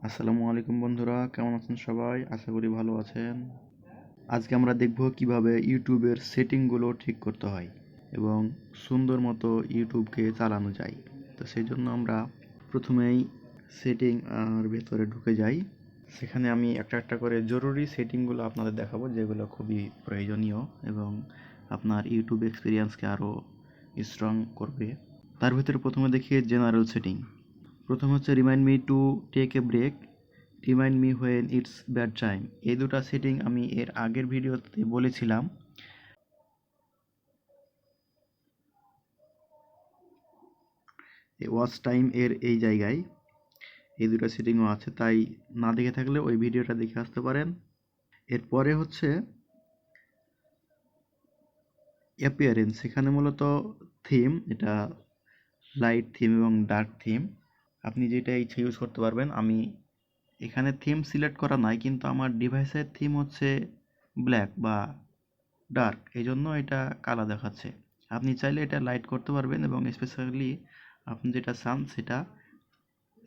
আসসালামু আলাইকুম বন্ধুরা, কেমন আছেন সবাই? আশা করি ভালো আছেন। আজকে আমরা দেখব কিভাবে ইউটিউবের সেটিংগুলো ঠিক করতে হয় এবং সুন্দর মতো ইউটিউবকে চালানো যায়। তো সেই জন্য আমরা প্রথমেই সেটিং আর ভেতরে ঢুকে যাই। সেখানে আমি একটা একটা করে জরুরি সেটিংগুলো আপনাদের দেখাবো, যেগুলো খুবই প্রয়োজনীয় এবং আপনার ইউটিউব এক্সপিরিয়েন্সকে আরও স্ট্রং করবে। তার ভিতরে প্রথমে দেখি জেনারেল সেটিং। প্রথম হচ্ছে remind me to take a break, remind me when it's bad time. এই দুটো সেটিং আমি এর আগের ভিডিওতে বলেছিলাম। ওয়াচ টাইম এর এই জায়গায় এই দুটো সেটিংও আছে, তাই না দেখে থাকলে ওই ভিডিওটা দেখে আসতে পারেন। এরপরে হচ্ছে অ্যাপিয়ারেন্স। সেখানে মূলত থিম, এটা লাইট থিম এবং ডার্ক থিম, আপনি যেটা ইচ্ছে ইউজ করতে পারবেন। আমি এখানে থিম সিলেক্ট করা নাই, কিন্তু আমার ডিভাইসের থিম হচ্ছে ব্ল্যাক বা ডার্ক, এই জন্য এটা কালা দেখাচ্ছে। আপনি চাইলে এটা লাইট করতে পারবেন এবং স্পেশালি আপনি যেটা চান সেটা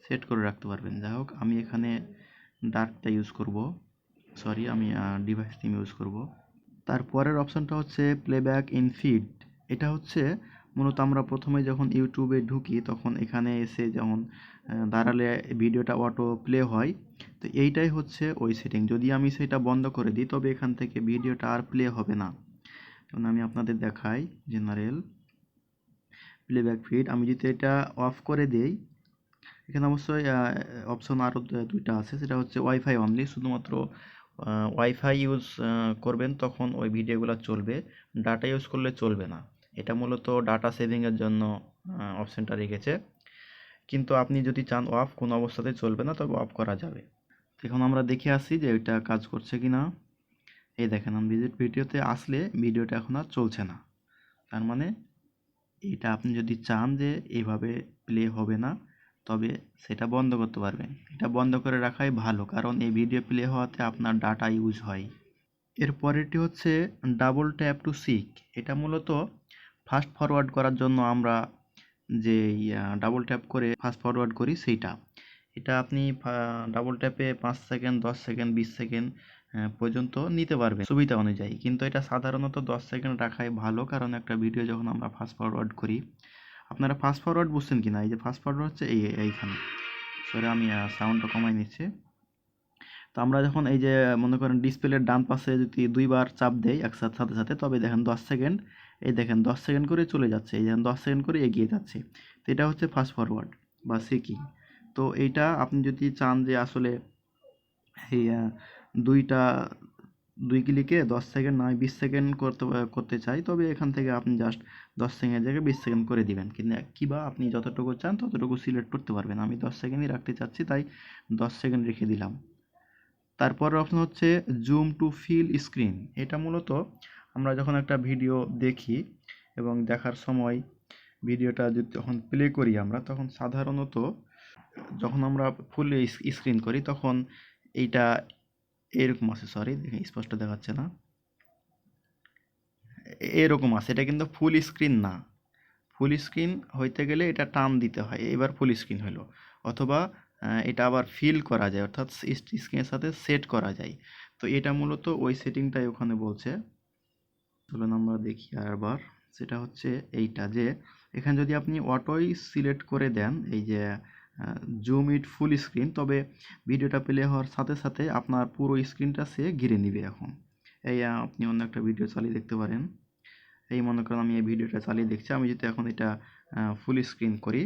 সেট করে রাখতে পারবেন। যাই হোক, আমি এখানে ডার্কটা ইউজ করব, সরি আমি ডিভাইস থিম ইউজ করব। তারপরের অপশানটা হচ্ছে প্লেব্যাক ইন ফিড। এটা হচ্ছে মূলত আমরা প্রথমে যখন ইউটিউবে ঢুকি তখন এখানে এসে যেমন দাঁড়ালে ভিডিওটা অটো প্লে হয়, তো এইটাই হচ্ছে ওই সেটিং। যদি আমি সেটা বন্ধ করে দিই তবে এখান থেকে ভিডিওটা আর প্লে হবে না। যেমন আমি আপনাদের দেখাই, জেনারেল প্লেব্যাক ফিড, আমি যদি এটা অফ করে দেই, এখানে অবশ্যই অপশন আরও দুইটা আছে। সেটা হচ্ছে ওয়াইফাই অনলি, শুধুমাত্র ওয়াইফাই ইউজ করবেন তখন ওই ভিডিওগুলো চলবে, ডাটা ইউজ করলে চলবে না। এটা মূলত ডাটা সেভিংয়ের জন্য অপশানটা রেখেছে, কিন্তু আপনি যদি চান অফ, কোনো অবস্থাতে চলবে না, তবে অফ করা যাবে। এখন আমরা দেখে আসি যে ওইটা কাজ করছে কি না। এই দেখেন, আমি ভিডিওতে আসলে ভিডিওটা এখন আর চলছে না। তার মানে এটা আপনি যদি চান যে এইভাবে প্লে হবে না, তবে সেটা বন্ধ করতে পারবেন। এটা বন্ধ করে রাখাই ভালো, কারণ এই ভিডিও প্লে হওয়াতে আপনার ডাটা ইউজ হয়। এরপরেরটি হচ্ছে ডাবল ট্যাপ টু সিক। এটা মূলত ফাস্ট ফরওয়ার্ড করার জন্য আমরা যে ডাবল ট্যাপ করে ফাস্ট ফরওয়ার্ড করি সেইটা। এটা আপনি ডাবল ট্যাপে 5 সেকেন্ড, 10 সেকেন্ড, 20 সেকেন্ড পর্যন্ত নিতে পারবেন সুবিধা অনুযায়ী, কিন্তু এটা সাধারণত 10 সেকেন্ড রাখাই ভালো, কারণ একটা ভিডিও যখন আমরা ফাস্ট ফরওয়ার্ড করি, আপনারা ফাস্ট ফরওয়ার্ড বুঝছেন কি না? এই যে ফাস্ট ফরওয়ার্ড হচ্ছে এইখানে, সরি আমি সাউন্ডটা কমাই নিচ্ছি। তো আমরা যখন এই যে মনে করেন ডিসপ্লের ডান পাশে যদি দুইবার চাপ দেই একসাথে সাথে সাথে, তবে দেখেন 10 সেকেন্ড, এই দেখেন 10 সেকেন্ড করে চলে যাচ্ছে, এই দেখেন 10 সেকেন্ড করে এগিয়ে যাচ্ছে। তো এটা হচ্ছে ফাস্ট ফরওয়ার্ড বা সিকিং। তো এইটা আপনি যদি চান যে আসলে এই দুইটা 2 ক্লিকে 10 সেকেন্ড নয় 20 সেকেন্ড করতে চাই, তবে এখান থেকে আপনি জাস্ট 10 সেকেন্ডের জায়গায় 20 সেকেন্ড করে দিবেন। কিন্তু কিবা আপনি যতটুকু চান ততটুকু সিলেক্ট করতে পারবেন। আমি 10 সেকেন্ডই রাখতে চাচ্ছি, তাই 10 সেকেন্ড রেখে দিলাম। তারপরের অপশন হচ্ছে জুম টু ফিল স্ক্রিন। এটা মূলত আমরা যখন একটা ভিডিও দেখি এবং দেখার সময় ভিডিওটা যখন প্লে করি আমরা, তখন সাধারণত যখন আমরা ফুল স্ক্রিন করি তখন এইটা এরকম আছে, সরি দেখে স্পষ্ট দেখাচ্ছে না, এরকম আছে। এটা কিন্তু ফুল স্ক্রিন না। ফুল স্ক্রিন হইতে গেলে এটা টান দিতে হয়, এবার ফুল স্ক্রিন হলো। অথবা এটা আবার ফিল করা যায়, অর্থাৎ স্ক্রিনের সাথে সেট করা যায়। তো এটা মূলত ওই সেটিংটাই ওখানে বলছে। চলুন আমরা দেখি আবার। সেটা হচ্ছে এইটা, যে এখানে যদি আপনি অটোই সিলেক্ট করে দেন এই যে জুম ইট ফুল স্ক্রিন, তবে ভিডিওটা প্লে হওয়ার সাথে সাথে আপনার পুরো স্ক্রিনটা সে ঘিরে নিবে। এখন এই আপনি অন্য একটা ভিডিও চালিয়ে দেখতে পারেন। এই মনে করেন আমি এই ভিডিওটা চালিয়ে দেখছি, আমি যদি এখন এটা ফুল স্ক্রিন করি,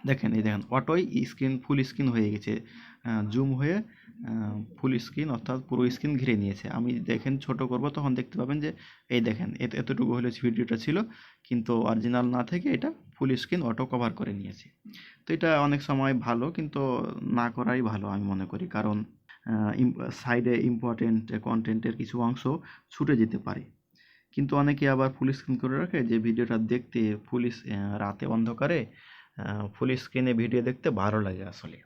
দেখেন এই দেখেন অটোই স্ক্রিন ফুল স্ক্রিন হয়ে গেছে, জুম হয়ে ফুল স্ক্রিন অর্থাৎ পুরো স্ক্রিন ঘিরে নিয়েছে। আমি দেখেন ছোট করব, তখন দেখতে পাবেন যে এই দেখেন এতটুকু হলে ভিডিওটা ছিল, কিন্তু অরিজিনাল না থেকে এটা ফুল স্ক্রিন অটো কভার করে নিয়েছে। তো এটা অনেক সময় ভালো, কিন্তু না করাই ভালো আমি মনে করি, কারণ সাইডে ইম্পর্টেন্ট কন্টেন্টের কিছু অংশ ছুটে যেতে পারে। কিন্তু অনেকে আবার ফুল স্ক্রিন করে রাখে, যে ভিডিওটা দেখতে রাতে অন্ধকারে ফুল স্ক্রিনে ভিডিও দেখতে ভালো লাগে আসলে।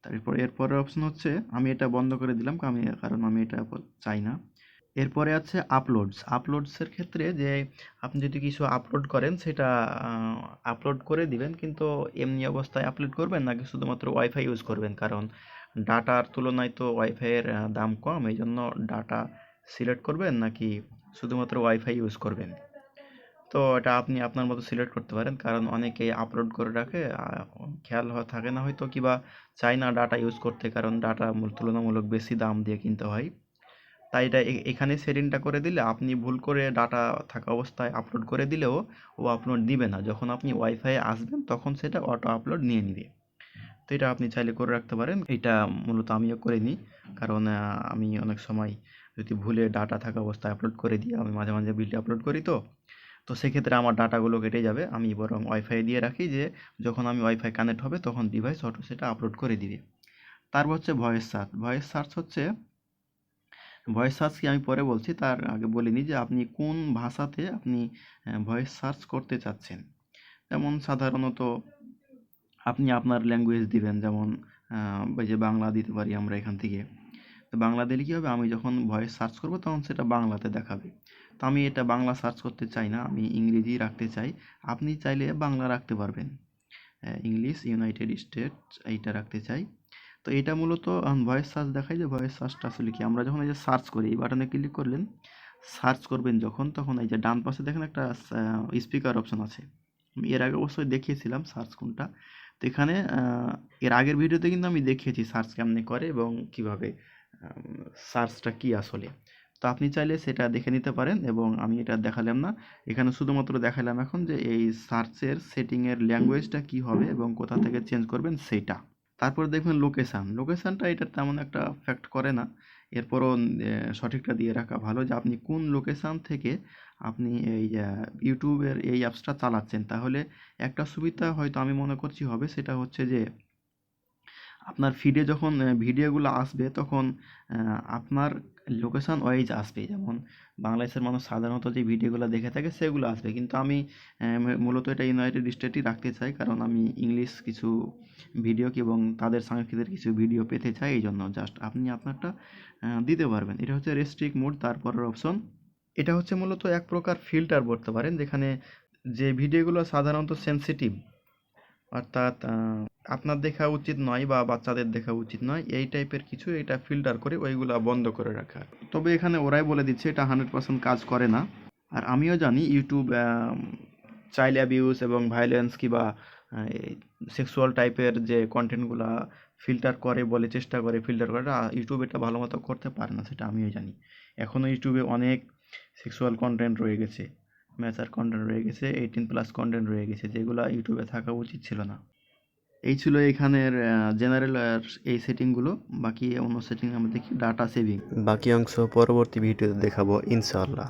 তারপরে এরপরের অপশন হচ্ছে, আমি এটা বন্ধ করে দিলাম কারণ আমি এটা চাই না। এরপরে আছে আপলোডসের ক্ষেত্রে, যে আপনি যদি কিছু আপলোড করেন সেটা আপলোড করে দিবেন, কিন্তু এমনি অবস্থায় আপলোড করবেন নাকি শুধুমাত্র ওয়াইফাই ইউজ করবেন, কারণ ডাটার তুলনায় তো ওয়াইফাইয়ের দাম কম, এই জন্য ডাটা সিলেক্ট করবেন নাকি শুধুমাত্র ওয়াইফাই ইউজ করবেন। তো এটা আপনি আপনার মতো সিলেক্ট করতে পারেন, কারণ অনেকেই আপলোড করে রাখে, খেয়াল থাকে না হয়তো, কিবা চায় না ডাটা ইউজ করতে, কারণ ডাটা তুলনামূলক বেশি দাম দিয়ে কিনতে হয়। তাই এটা এখানে সেটিংটা করে দিলে আপনি ভুল করে ডাটা থাকা অবস্থায় আপলোড করে দিলেও ও আপলোড দিবে না, যখন আপনি ওয়াইফাই আসবেন তখন সেটা অটো আপলোড নিয়ে নিবে। তো এটা আপনি চাইলে করে রাখতে পারেন। এটা মূলত আমিও করে নিই, কারণ আমি অনেক সময় যদি ভুলে ডাটা থাকা অবস্থায় আপলোড করে দিই, আমি মাঝে মাঝে ভিডিও আপলোড করি, তো তো সেক্ষেত্রে আমার ডাটাগুলো কেটে যাবে। আমি বরং ওয়াইফাই দিয়ে রাখি, যে যখন আমি ওয়াইফাই কানেক্ট হবে তখন ডিভাইস অটো সেটা আপলোড করে দিবে। তারপর হচ্ছে ভয়েস সার্চ। ভয়েস সার্চ হচ্ছে, ভয়েস সার্চ কি আমি পরে বলছি, তার আগে বলে নিই যে আপনি কোন ভাষাতে আপনি ভয়েস সার্চ করতে চাচ্ছেন। যেমন সাধারণত আপনি আপনার ল্যাঙ্গুয়েজ দিবেন, যেমন ওই যে বাংলা দিতে পারি আমরা এখান থেকে। তো বাংলা দিলে কী হবে, আমি যখন ভয়েস সার্চ করব তখন সেটা বাংলাতে দেখাবে। তো আমি এটা বাংলা সার্চ করতে চাই না, আমি ইংরেজি রাখতে চাই। আপনি চাইলে বাংলা রাখতে পারবেন, ইংলিশ, ইউনাইটেড স্টেটস এইটা রাখতে চাই। তো এটা মূলত ভয়েস সার্চ দেখায়, যে ভয়েস সার্চটা আসলে কি, আমরা যখন এই যে সার্চ করি এই বাটনে ক্লিক করলেন, সার্চ করবেন যখন, তখন এই যে ডান পাশে দেখেন একটা স্পিকার অপশন আছে। আমি এর আগে অবশ্যই দেখিয়েছিলাম সার্চ কোনটা। তো এখানে এর আগের ভিডিওতে কিন্তু আমি দেখিয়েছি সার্চ কেমনে করে এবং কিভাবে সার্চটা কি আসলে। তো আপনি চাইলে সেটা দেখে নিতে পারেন, এবং আমি এটা দেখালাম না, এখানে শুধুমাত্র দেখালাম এখন যে এই সার্চের সেটিংয়ের ল্যাঙ্গুয়েজটা কি হবে এবং কোথা থেকে চেঞ্জ করবেন সেইটা। তারপর দেখবেন লোকেশান। লোকেশানটা এটা তেমন একটা এফেক্ট করে না, এরপরও সঠিকটা দিয়ে রাখা ভালো, যে আপনি কোন লোকেশান থেকে আপনি এই ইউটিউবের এই অ্যাপসটা চালাচ্ছেন। তাহলে একটা সুবিধা হয়তো আমি মনে করছি হবে, সেটা হচ্ছে যে আপনার ফিডে যখন ভিডিওগুলো আসবে তখন আপনার লোকেশান ওয়াইজ আসবে। যেমন বাংলাদেশের মানুষ সাধারণত যে ভিডিওগুলো দেখে থাকে সেগুলো আসবে, কিন্তু আমি মূলত এটা ইউনাইটেড স্টেটই রাখতে চাই, কারণ আমি ইংলিশ কিছু ভিডিও এবং তাদের সাংস্কৃতিক কিছু ভিডিও পেতে চাই, এই জন্য জাস্ট আপনি আপনারটা দিতে পারবেন। এটা হচ্ছে রেস্ট্রিক্ট মোড, তারপরের অপশন। এটা হচ্ছে মূলত এক প্রকার ফিল্টার বলতে পারেন, যেখানে যে ভিডিওগুলো সাধারণত সেনসিটিভ, অর্থাৎ আপনার দেখা উচিত নয় বা বাচ্চাদের দেখা উচিত নয়, এই টাইপের কিছু, এটা ফিল্টার করে ওইগুলা বন্ধ করে রাখা। তবে এখানে ওরাই বলে দিচ্ছে এটা 100% কাজ করে না। আর আমিও জানি ইউটিউব চাইল্ড অ্যাবিউজ এবং ভায়োলেন্স কিংবা সেক্সুয়াল টাইপের যে কন্টেন্টগুলা ফিল্টার করে বলে, চেষ্টা করে ফিল্টার করে, ইউটিউব এটা ভালো মতো করতে পারে না, সেটা আমিও জানি। এখনও ইউটিউবে অনেক সেক্সুয়াল কন্টেন্ট রয়ে গেছে, ম্যাচার কন্টেন্ট রয়ে গেছে, 18+ কন্টেন্ট রয়ে গেছে, যেগুলো ইউটিউবে থাকা উচিত ছিল না। এই ছিল এখানের জেনারেল এই সেটিংগুলো। বাকি অন্য সেটিং আমরা দেখি ডাটা সেভিং, বাকি অংশ পরবর্তী ভিডিওতে দেখাবো ইনশাআল্লাহ।